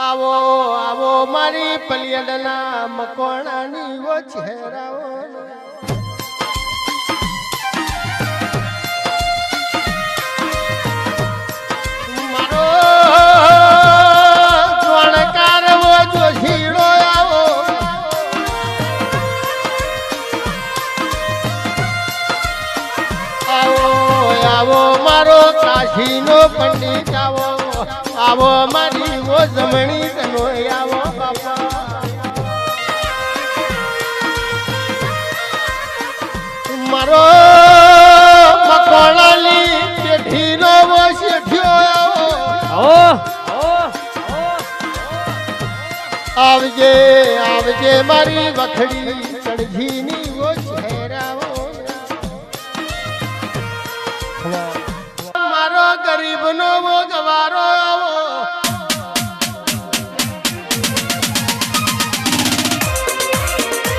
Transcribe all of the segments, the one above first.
આવો આવો મારી પલિયડના મકોણાની વો ચહેરાઓ મારો જોણકાર વો જોશીડો આવો આવો આવો મારો કાશીનો પંડિત આવો આવો મારી વો જમણી તનો આવો બાપા મારો મકોણાલી પેઠીનો વો શેઠિયો આવો આવજે આવજે મારી વખડી ચડજીની વો ચહેરાઓ મારો ગરીબનો વો ગવારો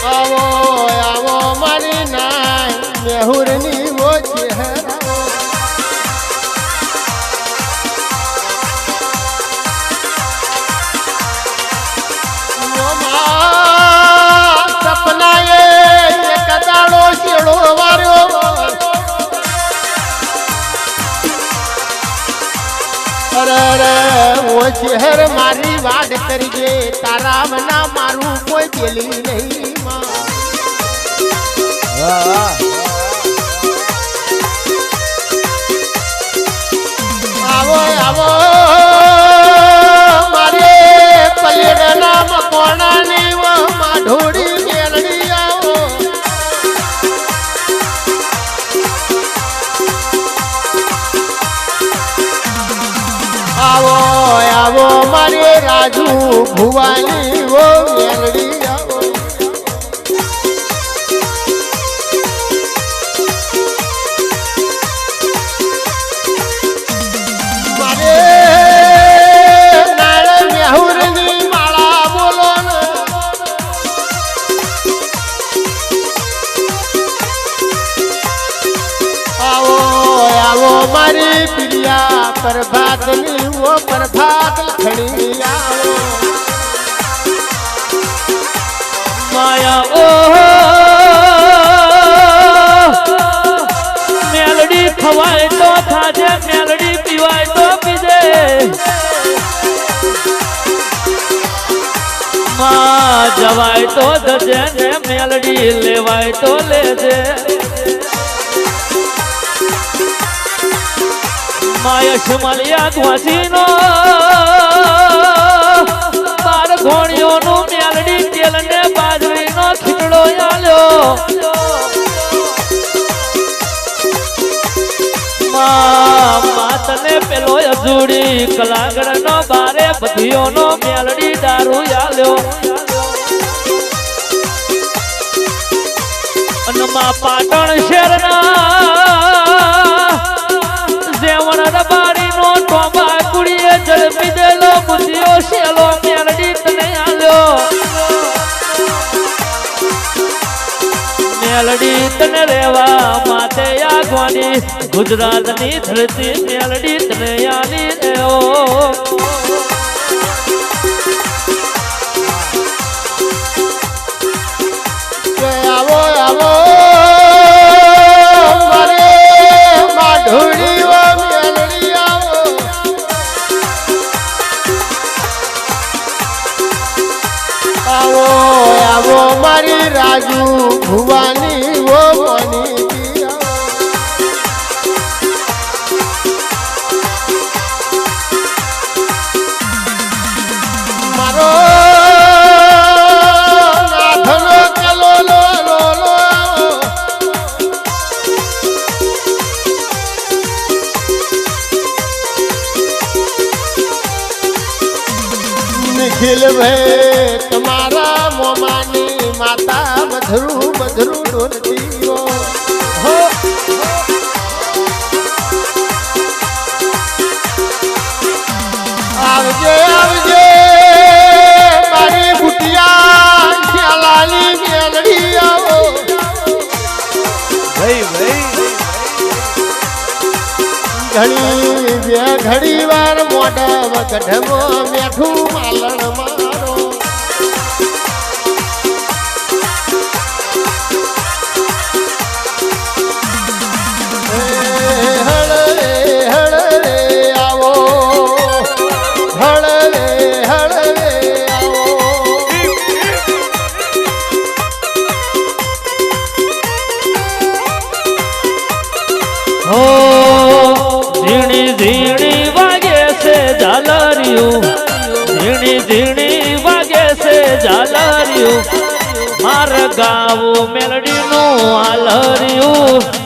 આવો આવો મારી નાય મેહુરની વો ચહેરાઓ સપનાએ એક દાડો શેડો વાર્યો અરે ઓ શહેર મારી વાડ કરજે તારા મના મારું કોઈ પેલી નહીં માં આવો આવો મારે પલેડના મકોણાની વો માઢોડી મેલડી આવો આવો આવો મારે રાજુ ભુવાની વો મેલડી આવો મારે નાળ મેહુરની માળા બોલો ને આવો આવો મારી પ્રિયા પ્રભાતની વો પ્રભાત લખણી આવો માયા ઓ મેલડી ખવાય તો ખાજે મેલડી પીવાય તો પીજે માં જવાય તો જજે ને મેલડી લેવાય તો લેજે માયશ મળ્યા ઘોસીનો બાર ઘોણીઓનું મેલડી તેલ ને બાજરીનો ખીચડો આલ્યો માતને પેલો અજુડી કલાગડનો બારે બધીઓનો મેલડી દારૂ આલ્યો અને માં પાટણ શહેરના જેવણ રબારીનો ટોબા કુડીએ ઝડપી દેલો બુદ્ધિઓ શેલો મેલડી તને આલ્યો મેલડી તને રેવા માટે આગવાની ગુજરાતની ધરતી મેલડી તને આલી દેવો આવો આવો મારે માઢોડી વો મેલડી આવો આવો આવો મારી રાજુ ભુવાની વો મની મારો નાથનો કલો લો લો લો નિખિલ ભાઈ તમારા મોમાની માતા મધરું મધરું ડોલતી હો આવજે આવજે મારી બુટિયા શ્યાલાલી મેલડી આવો ભાઈ ભાઈ ઘણી બે ઘડી વાર મોઢા ગઢમાં મેઠું માલણ ઝાલરિયું ઝીણી ઝીણી વાગે છે ઝાલરિયું માર ગાવું મેલડીનું હાલરિયું